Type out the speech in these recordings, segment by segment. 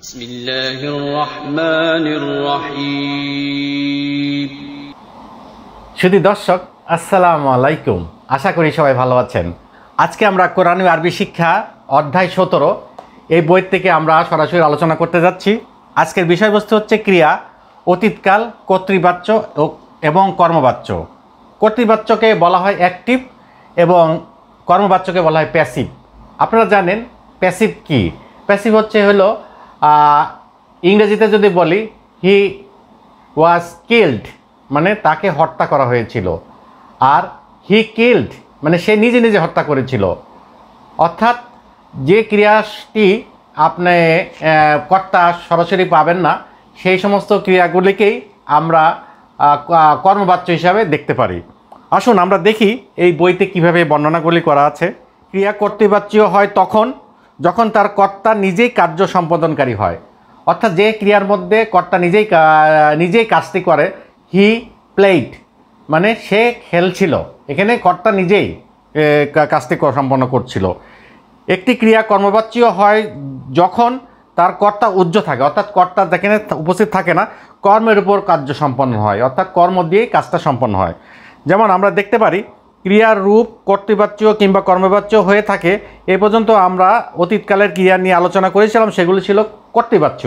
বিসমিল্লাহির রহমানির রহিম। সুধী দর্শক, আসসালামু আলাইকুম। আশা করি সবাই ভালো আছেন। আজকে আমরা কোরআনী আরবি শিক্ষা অধ্যায় 17 এই বই থেকে আমরা সরাসরি আলোচনা করতে যাচ্ছি। আজকের বিষয়বস্তু হচ্ছে ক্রিয়া, অতীতকাল, কর্তৃবাচ্য এবং কর্মবাচ্য। কর্তৃবাচ্যকে বলা হয় অ্যাক্টিভ এবং কর্মবাচ্যকে বলা হয় প্যাসিভ। আপনারা জানেন প্যাসিভ কি? প্যাসিভ হলো ইংরেজিতে যদি বলি হি ওয়াজ কিল্ড, মানে তাকে হত্যা করা হয়েছিল, আর হি কিল্ড মানে সে নিজে নিজে হত্যা করেছিল। অর্থাৎ যে ক্রিয়াটি আপনি কর্তা সরাসরি পাবেন না, সেই সমস্ত ক্রিয়াগুলিকেই আমরা কর্মবাচ্য হিসাবে দেখতে পারি। আসুন আমরা দেখি এই বইতে কিভাবে বর্ণনাগুলি করা আছে। ক্রিয়া কর্তৃবাচ্য হয় তখন যখন তার কর্তা নিজেই কার্য সম্পাদনকারী হয়। অর্থাৎ যে ক্রিয়ার মধ্যে কর্তা নিজেই কাজটি করে। হি প্লেইড মানে সে খেলছিল, এখানে কর্তা নিজেই কাজটি সম্পন্ন করছিল। একটি ক্রিয়া কর্মবাচ্য হয় যখন তার কর্তা উজ্জ্ব থাকে, অর্থাৎ কর্তা যেখানে উপস্থিত থাকে না, কর্মের উপর কার্য সম্পন্ন হয়, অর্থাৎ কর্ম দিয়েই কাজটা সম্পন্ন হয়। যেমন আমরা দেখতে পারি ক্রিয়ার রূপ কর্তৃবাচ্য কিংবা কর্মবাচ্য হয়ে থাকে। এ পর্যন্ত আমরা অতীতকালের ক্রিয়া নিয়ে আলোচনা করেছিলাম, সেগুলি ছিল কর্তৃবাচ্য।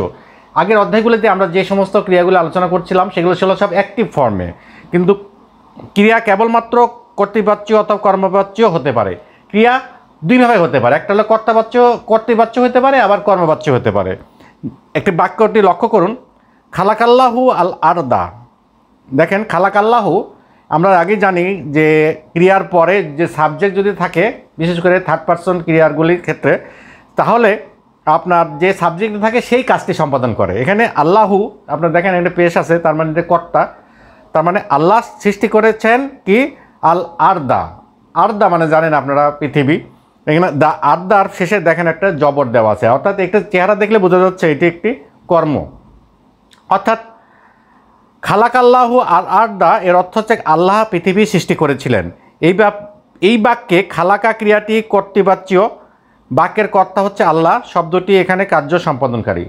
আগের অধ্যায়গুলিতে আমরা যে সমস্ত ক্রিয়াগুলি আলোচনা করছিলাম সেগুলো ছিল সব অ্যাক্টিভ ফর্মে, কিন্তু ক্রিয়া কেবলমাত্র কর্তৃবাচ্য অথবা কর্মবাচ্য হতে পারে। ক্রিয়া দুইভাবে হতে পারে, একটা হলো কর্তৃবাচ্য হতে পারে, আবার কর্মবাচ্য হতে পারে। একটি বাক্যটি লক্ষ্য করুন, খালাকাল্লাহু আল আরদা। দেখেন খালাকাল্লাহু, আমরা আগে জানি যে ক্রিয়ার পরে যে সাবজেক্ট যদি থাকে, বিশেষ করে থার্ড পারসন ক্রিয়ারগুলির ক্ষেত্রে, তাহলে আপনার যে সাবজেক্ট থাকে সেই কাজটি সম্পাদন করে। এখানে আল্লাহু আপনার দেখেন একটা পেশ আছে, তার মানে কর্তা, তার মানে আল্লাহ সৃষ্টি করেছেন কি আল আরদা। আরদা মানে জানেন আপনারা পৃথিবী। এখানে দা আরদার শেষে দেখেন একটা জবর দেওয়া আছে, অর্থাৎ একটা চেহারা দেখলে বোঝা যাচ্ছে এটি একটি কর্ম। অর্থাৎ খালাকাল্লাহু আল আরদা এর অর্থ হচ্ছে আল্লাহ পৃথিবী সৃষ্টি করেছিলেন। এই বাক্যে খালাকা ক্রিয়াটি কর্তৃবাচ্য, বাক্যের কর্তা হচ্ছে আল্লাহ, শব্দটি এখানে কার্য সম্পাদনকারী।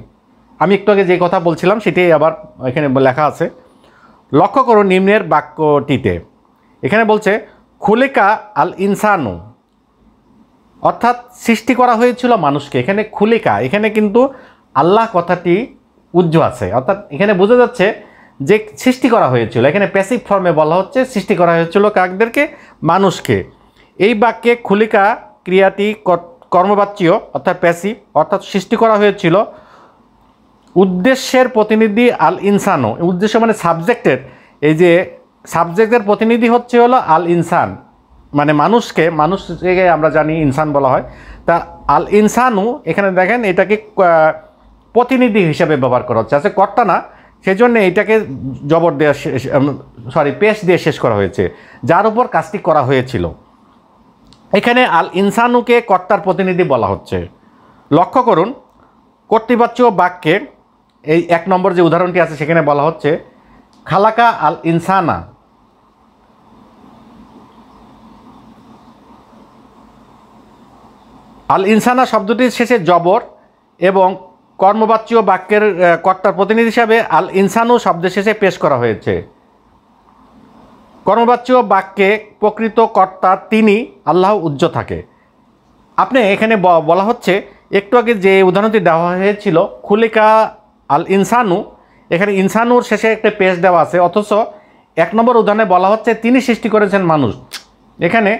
আমি একটু আগে যে কথা বলছিলাম সেটাই আবার এখানে লেখা আছে। লক্ষ্য করুন নিম্নের বাক্যটিতে, এখানে বলছে খুলিকা আল ইনসানু, অর্থাৎ সৃষ্টি করা হয়েছিল মানুষকে। এখানে খুলিকা, এখানে কিন্তু আল্লাহ কথাটি উজ্জ্ব আছে, অর্থাৎ এখানে বোঝা যাচ্ছে যে সৃষ্টি করা হয়েছিল। এখানে প্যাসিভ ফর্মে বলা হচ্ছে সৃষ্টি করা হয়েছিল কাকদেরকে, মানুষকে। এই বাক্যে খুলিকা ক্রিয়াটি কর্মবাচ্য অর্থাৎ প্যাসিভ, অর্থাৎ সৃষ্টি করা হয়েছিল। উদ্দেশ্যের প্রতিনিধি আল ইনসানও, উদ্দেশ্য মানে সাবজেক্টের, এই যে সাবজেক্টের প্রতিনিধি হলো আল ইনসান, মানে মানুষকে আমরা জানি ইনসান বলা হয়। তা আল ইনসানু এখানে দেখেন এটাকে প্রতিনিধি হিসাবে ব্যবহার করা হচ্ছে, আছে কর্তা না, সেজন্য এটাকে জবর দেওয়া পেশ দিয়ে শেষ করা হয়েছে, যার উপর কাজটি করা হয়েছিল। এখানে আল ইনসানুকে কর্তার প্রতিনিধি বলা হচ্ছে। লক্ষ্য করুন কর্তৃবাচ্য বাক্যে এই 1 নম্বর যে উদাহরণটি আছে সেখানে বলা হচ্ছে খালাকা আল ইনসানা। আল ইনসানা শব্দটির শেষে জবর এবং কর্মবাচ্য বাক্যের কর্তার প্রতিনিধি হিসাবে আল ইনসানু শব্দের শেষে পেশ করা হয়েছে। কর্মবাচ্য বাক্যে প্রকৃত কর্তা তিনি, আল্লাহ উজ্জ্ব থাকে। আপনি এখানে বলা হচ্ছে একটু আগে যে উদাহরণটি দেওয়া হয়েছিল খুলিকা আল ইনসানু, এখানে ইনসানুর শেষে একটা পেশ দেওয়া আছে, অথচ 1 নম্বর উদাহরণে বলা হচ্ছে তিনি সৃষ্টি করেছেন মানুষ। এখানে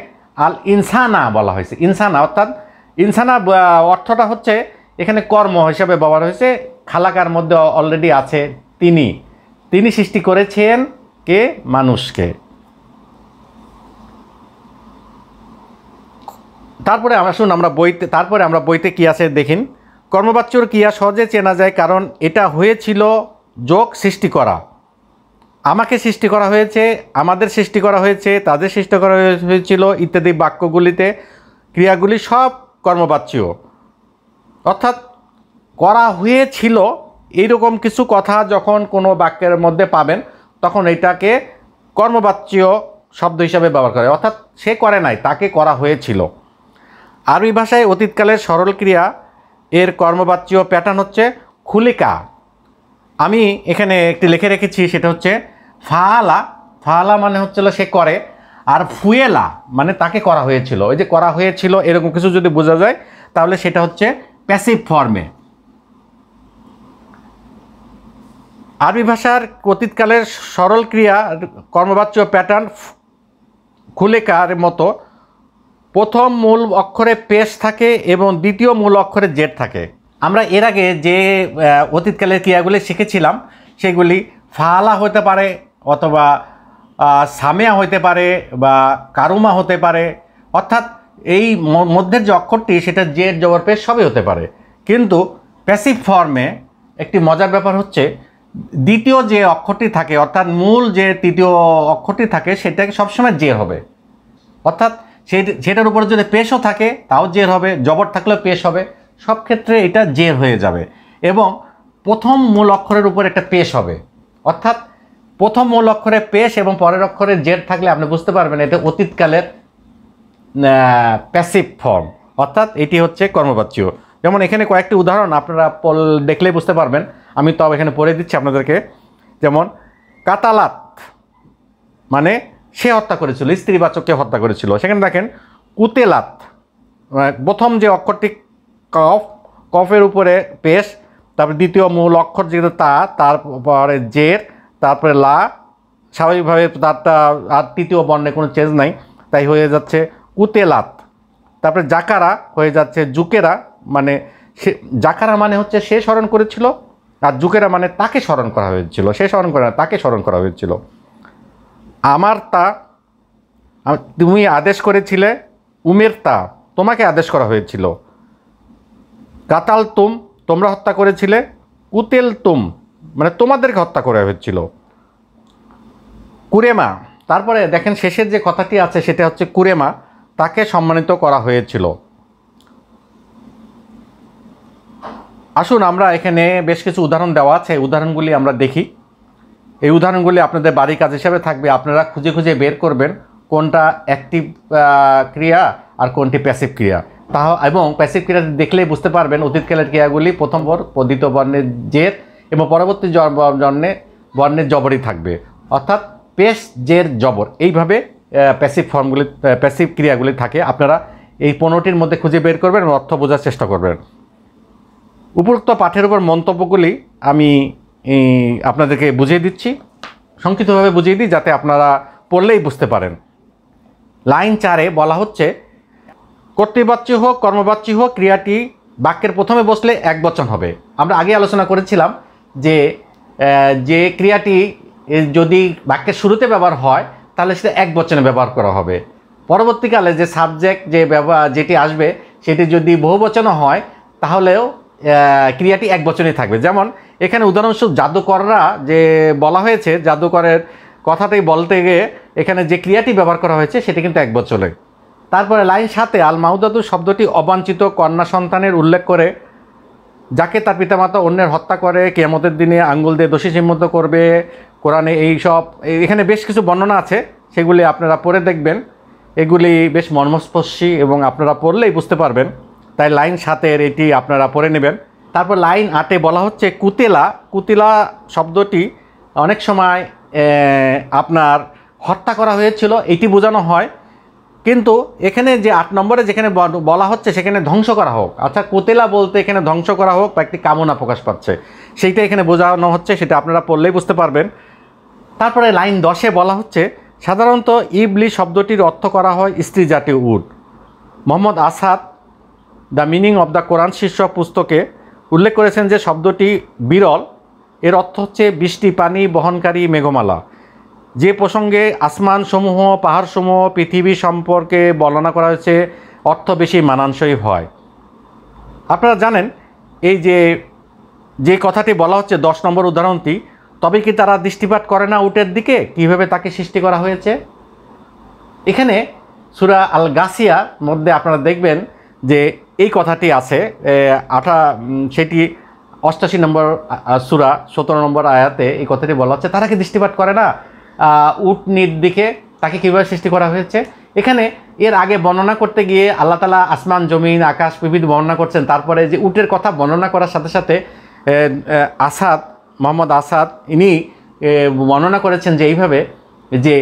আল ইনসানা বলা হয়েছে, ইনসানা, অর্থাৎ ইনসানা অর্থটা হচ্ছে এখানে কর্ম হিসাবে ব্যবহার হয়েছে। খালাকার মধ্যে অলরেডি আছে তিনি সৃষ্টি করেছেন কে, মানুষকে। তারপরে আমরা বইতে কি আছে দেখিন। কর্মবাচ্যর ক্রিয়া সহজে চেনা যায় কারণ এটা হয়েছিল যোগ সৃষ্টি করা। আমাকে সৃষ্টি করা হয়েছে, আমাদের সৃষ্টি করা হয়েছে, তাদের সৃষ্টি করা হয়েছিল ইত্যাদি বাক্যগুলিতে ক্রিয়াগুলি সব কর্মবাচ্য, অর্থাৎ করা হয়েছিল এইরকম কিছু কথা যখন কোনো বাক্যের মধ্যে পাবেন তখন এটাকে কর্মবাচ্য শব্দ হিসাবে ব্যবহার করে, অর্থাৎ সে করে নাই, তাকে করা হয়েছিল। আরবি ভাষায় অতীতকালের সরল ক্রিয়া এর কর্মবাচ্য প্যাটার্ন হচ্ছে খুলিকা, আমি এখানে একটি লিখে রেখেছি, সেটা হচ্ছে ফাআলা। ফাআলা মানে হচ্ছিল সে করে, আর ফুয়েলা মানে তাকে করা হয়েছিল। ওই যে করা হয়েছিল এরকম কিছু যদি বোঝা যায় তাহলে সেটা হচ্ছে প্যাসিভ ফর্মে। আরবি ভাষার অতীতকালের সরল ক্রিয়া কর্মবাচ্য প্যাটার্ন খুলেকার মতো প্রথম মূল অক্ষরে পেশ থাকে এবং দ্বিতীয় মূল অক্ষরে জেড থাকে। আমরা এর আগে যে অতীতকালের ক্রিয়াগুলি শিখেছিলাম সেগুলি ফাআলা হতে পারে, অথবা সামেয়া হতে পারে, বা কারুমা হতে পারে, অর্থাৎ এই মধ্যের যে অক্ষরটি সেটা জেড জবর পেশ সবই হতে পারে। কিন্তু প্যাসিভ ফর্মে একটি মজার ব্যাপার হচ্ছে দ্বিতীয় যে অক্ষরটি থাকে, অর্থাৎ মূল যে তৃতীয় অক্ষরটি থাকে সেটাকে সবসময় জের হবে, অর্থাৎ সেটার উপরে যদি পেশও থাকে তাও জের হবে, জবর থাকলেও পেশ হবে, সব ক্ষেত্রে এটা জের হয়ে যাবে। এবং প্রথম মূল অক্ষরের উপর একটা পেশ হবে, অর্থাৎ প্রথম মূল অক্ষরে পেশ এবং পরের অক্ষরে জের থাকলে আপনি বুঝতে পারবেন এটা অতীতকালের প্যাসিভ ফর্ম, অর্থাৎ এটি হচ্ছে কর্মবাচ্য। যেমন এখানে কয়েকটি উদাহরণ আপনারা দেখলেই বুঝতে পারবেন, আমি তো এখানে পড়ে দিচ্ছি আপনাদেরকে। যেমন কাতালাত মানে সে হত্যা করেছিল, স্ত্রীবাচককে হত্যা করেছিল। সেখানে দেখেন কুতেলাত, প্রথম যে অক্ষরটি কফ, কফের উপরে পেশ, তারপরে দ্বিতীয় মূল অক্ষর যেটা তারপরে জের, তারপরে লা, স্বাভাবিকভাবে তারটা আর তৃতীয় বর্ণে কোনো চেঞ্জ নাই, তাই হয়ে যাচ্ছে কুতেলাত। তারপরে জাকারা হয়ে যাচ্ছে জুকেরা, মানে সে জাকারা মানে হচ্ছে সে স্মরণ করেছিল, আর জুকেরা মানে তাকে স্মরণ করা হয়েছিল, সে স্মরণ করে না তাকে স্মরণ করা হয়েছিল। আমার তা, তুমি আদেশ করেছিলে, উমের তা তোমাকে আদেশ করা হয়েছিল। কাতাল তুম তোমরা হত্যা করেছিলে, কুতেল তুম মানে তোমাদেরকে হত্যা করা হয়েছিল। কুরেমা, তারপরে দেখেন শেষের যে কথাটি আছে সেটা হচ্ছে কুরেমা, তাকে সম্মানিত করা হয়েছিল। আসুন আমরা এখানে বেশ কিছু উদাহরণ দেওয়া আছে, উদাহরণগুলি আমরা দেখি। এই উদাহরণগুলি আপনাদের বাড়ির কাজ হিসাবে থাকবে, আপনারা খুঁজে খুঁজে বের করবেন কোনটা অ্যাক্টিভ ক্রিয়া আর কোনটি প্যাসিভ ক্রিয়া, এবং প্যাসিভ ক্রিয়া দেখলেই বুঝতে পারবেন অতীতকালের ক্রিয়াগুলি প্রথম দ্বিতীয় বর্ণের জের এবং পরবর্তী বর্ণের জবরই থাকবে, অর্থাৎ পেশ জের জবর, এইভাবে প্যাসিভ ফর্মগুলি প্যাসিভ ক্রিয়াগুলি থাকে। আপনারা এই 15টির মধ্যে খুঁজে বের করবেন এবং অর্থ বোঝার চেষ্টা করবেন। উপরোক্ত পাঠের উপর মন্তব্যগুলি আমি আপনাদেরকে বুঝিয়ে দিচ্ছি, সংক্ষিপ্তভাবে বুঝিয়ে দিই যাতে আপনারা পড়লেই বুঝতে পারেন। লাইন 4-এ বলা হচ্ছে কর্তৃবাচ্য হোক কর্মবাচ্য হোক ক্রিয়াটি বাক্যের প্রথমে বসলে একবচন হবে। আমরা আগে আলোচনা করেছিলাম যে ক্রিয়াটি যদি বাক্যের শুরুতে ব্যবহার হয় তাহলে সেটা একবচনে ব্যবহার করা হবে। পরবর্তীকালে যে সাবজেক্ট যেটি আসবে সেটি যদি বহুবচনও হয় তাহলেও ক্রিয়াটি একবচনেই থাকবে। যেমন এখানে উদাহরণস্বরূপ জাদুকররা যে বলা হয়েছে, জাদুকরের কথাটাই বলতে গিয়ে এখানে যে ক্রিয়াটি ব্যবহার করা হয়েছে সেটি কিন্তু একবচনে। তারপরে লাইন 7-এ আল মাউদাতু শব্দটি অবাঞ্ছিত কন্যা সন্তানের উল্লেখ করে, যাকে তার পিতামাতা অন্যের হত্যা করে কিয়ামতের দিনে আঙ্গুল দিয়ে দোষী চিহ্নিত করবে। কোরআনে এখানে বেশ কিছু বর্ণনা আছে, সেগুলি আপনারা পড়ে দেখবেন, এগুলি বেশ মর্মস্পর্শী এবং আপনারা পড়লেই বুঝতে পারবেন। তাই লাইন 7-এর এটি আপনারা পড়ে নেবেন। তারপর লাইন 8-এ বলা হচ্ছে কুতেলা। কুতিলা শব্দটি অনেক সময় আপনার হত্যা করা হয়েছিল এটি বোঝানো হয়, কিন্তু এখানে যে 8 নম্বরে যেখানে বলা হচ্ছে সেখানে ধ্বংস করা হোক, অর্থাৎ কুতেলা বলতে এখানে ধ্বংস করা হোক বা একটি কামনা প্রকাশ পাচ্ছে, সেইটা এখানে বোঝানো হচ্ছে, সেটা আপনারা পড়লেই বুঝতে পারবেন। তারপরে লাইন 10-এ বলা হচ্ছে সাধারণত ইবলি শব্দটির অর্থ করা হয় স্ত্রী জাতীয় উট। Muhammad Asad the meaning of the Quran শীর্ষক পুস্তকে উল্লেখ করেছেন যে শব্দটি বিরল, এর অর্থ হচ্ছে বৃষ্টি পানি বহনকারী মেঘমালা। যে প্রসঙ্গে আসমানসমূহ পাহাড়সমূহ পৃথিবী সম্পর্কে বর্ণনা করা হয়েছে অর্থ বেশি মানানসই হয়। আপনারা জানেন এই যে কথাটি বলা হচ্ছে 10 নম্বর উদাহরণটি, তবে কি তারা দৃষ্টিপাত করে না উটের দিকে, কীভাবে তাকে সৃষ্টি করা হয়েছে। এখানে সূরা আল গাসিয়ার মধ্যে আপনারা দেখবেন যে এই কথাটি আছে, সেটি 88 নম্বর সূরা 17 নম্বর আয়াতে এই কথাটি বলা হচ্ছে, তারা কি দৃষ্টিপাত করে না উটনির দিকে, তাকে কীভাবে সৃষ্টি করা হয়েছে। এখানে এর আগে বর্ণনা করতে গিয়ে আল্লাহ তাআলা আসমান জমিন আকাশ বিবিধ বর্ণনা করছেন, তারপরে যে উটের কথা বর্ণনা করার সাথে সাথে আসাদ, মোহাম্মদ আসাদ, ইনি বর্ণনা করেছেন যে এইভাবে যে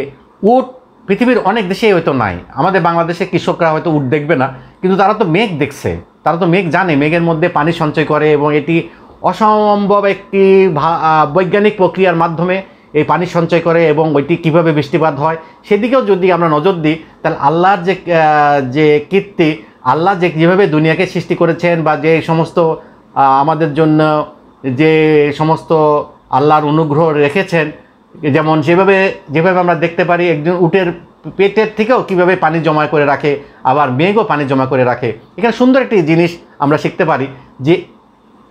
উট পৃথিবীর অনেক দেশেই হয়তো নাই, আমাদের বাংলাদেশে কৃষকরা হয়তো উট দেখবে না, কিন্তু তারা তো মেঘ দেখছে, তারা তো মেঘ জানে, মেঘের মধ্যে পানি সঞ্চয় করে এবং এটি অসম্ভব একটি বৈজ্ঞানিক প্রক্রিয়ার মাধ্যমে এই পানি সঞ্চয় করে এবং ওইটি কীভাবে বৃষ্টিপাত হয় সেদিকেও যদি আমরা নজর দিই, তাহলে আল্লাহর যে কীর্তি, আল্লাহ যেভাবে দুনিয়াকে সৃষ্টি করেছেন বা যে সমস্ত আমাদের জন্য যে সমস্ত আল্লাহর অনুগ্রহ রেখেছেন, যেমন যেভাবে আমরা দেখতে পারি একজন উটের পেটের থেকেও কীভাবে পানি জমা করে রাখে, আবার মেঘও পানি জমা করে রাখে। এখানে সুন্দর একটি জিনিস আমরা শিখতে পারি যে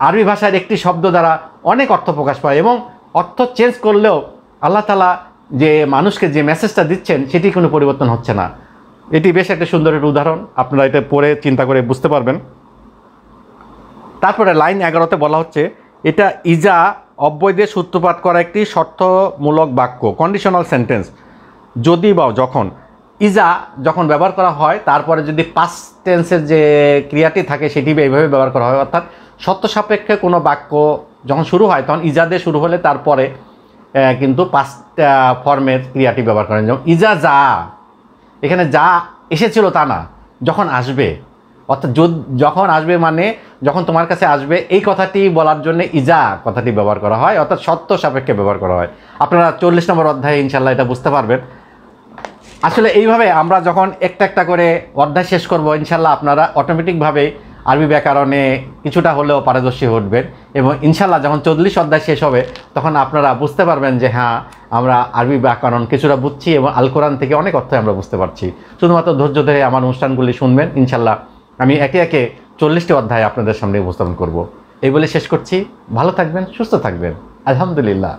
আরবি ভাষার একটি শব্দ দ্বারা অনেক অর্থ প্রকাশ পায় এবং অর্থ চেঞ্জ করলেও আল্লাহ তাআলা যে মানুষকে যে মেসেজটা দিচ্ছেন সেটি কোনো পরিবর্তন হচ্ছে না। এটি বেশ একটা সুন্দর একটা উদাহরণ, আপনারা এটা পড়ে চিন্তা করে বুঝতে পারবেন। তারপরে লাইন 11তে বলা হচ্ছে এটা ইজা অব্যয় দিয়ে সূত্রপাত করা একটি শর্তমূলক বাক্য, কন্ডিশনাল সেন্টেন্স। যদি বা যখন ইজা যখন ব্যবহার করা হয় তারপরে যদি পাস্ট টেন্সের যে ক্রিয়াটি থাকে সেটি এইভাবে ব্যবহার করা হয়, অর্থাৎ সত্য সাপেক্ষে কোনো বাক্য যখন শুরু হয় তখন ইজা দিয়ে শুরু হলে তারপরে কিন্তু পাস্ট ফর্মের ক্রিয়াটি ব্যবহার করেন। যেমন ইজা যা, এখানে যা এসেছিল তা না, যখন আসবে, অর্থাৎ যখন আসবে মানে যখন তোমার কাছে আসবে, এই কথাটি বলার জন্য ইজা কথাটি ব্যবহার করা হয়, অর্থাৎ সত্য সাপেক্ষে ব্যবহার করা হয়। আপনারা 40 নম্বর অধ্যায়ে ইনশাল্লাহ এটা বুঝতে পারবেন। আসলে এইভাবে আমরা যখন একটা একটা করে অধ্যায় শেষ করব ইনশাল্লাহ আপনারা অটোমেটিকভাবে আরবি ব্যাকরণে কিছুটা হলেও পারদর্শী উঠবেন এবং ইনশাল্লাহ যখন 40 অধ্যায় শেষ হবে তখন আপনারা বুঝতে পারবেন যে হ্যাঁ আমরা আরবি ব্যাকরণ কিছুটা বুঝছি এবং আল কোরআন থেকে অনেক অর্থ আমরা বুঝতে পারছি। শুধুমাত্র ধৈর্য ধরে আমার অনুষ্ঠানগুলি শুনবেন, ইনশাল্লাহ আমি একে একে 40টি অধ্যায় আপনাদের সামনে উপস্থাপন করব। এই বলে শেষ করছি। ভালো থাকবেন, সুস্থ থাকবেন। আলহামদুলিল্লাহ।